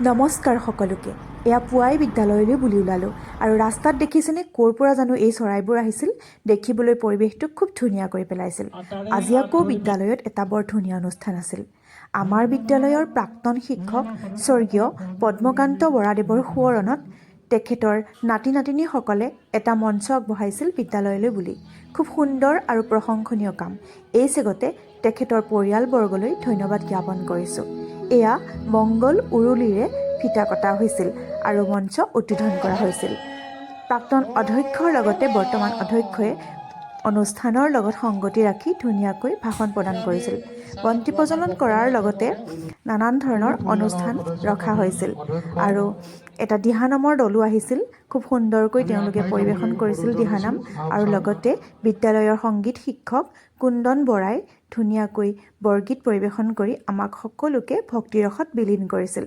নমস্কাৰ সকলোকে। এয়া পুৱাই বিদ্যালয়লৈ বুলি ওলালোঁ আৰু ৰাস্তাত দেখিছেনে ক'ৰ পৰা জানো এই চৰাইবোৰ আহিছিল। দেখিবলৈ পৰিৱেশটো খুব ধুনীয়া কৰি পেলাইছিল। আজি আকৌ বিদ্যালয়ত এটা বৰ ধুনীয়া অনুষ্ঠান আছিল। আমাৰ বিদ্যালয়ৰ প্ৰাক্তন শিক্ষক স্বৰ্গীয় পদ্মকান্ত বৰাদেৱৰ সোঁৱৰণত তেখেতৰ নাতি নাতিনীসকলে এটা মঞ্চ আগবঢ়াইছিল বিদ্যালয়লৈ বুলি। খুব সুন্দৰ আৰু প্ৰশংসনীয় কাম। এই চেগতে তেখেতৰ পৰিয়ালবৰ্গলৈ ধন্যবাদ জ্ঞাপন কৰিছোঁ। এয়া মংগল উৰুলিৰে ফিতা কটা হৈছিল আৰু মঞ্চ উদ্বোধন কৰা হৈছিল। প্ৰাক্তন অধ্যক্ষৰ লগতে বৰ্তমান অধ্যক্ষই অনুষ্ঠানৰ লগত সংগতি ৰাখি ধুনীয়াকৈ ভাষণ প্ৰদান কৰিছিল। বন্তি প্ৰজ্বলন কৰাৰ লগতে নানান ধৰণৰ অনুষ্ঠান ৰখা হৈছিল আৰু এটা দিহানামৰ দলো আহিছিল। খুব সুন্দৰকৈ তেওঁলোকে পৰিৱেশন কৰিছিল দিহানাম আৰু লগতে বিদ্যালয়ৰ সংগীত শিক্ষক কুন্দন বৰাই ধুনীয়াকৈ বৰগীত পৰিৱেশন কৰি আমাক সকলোকে ভক্তিৰসত বিলীন কৰিছিল।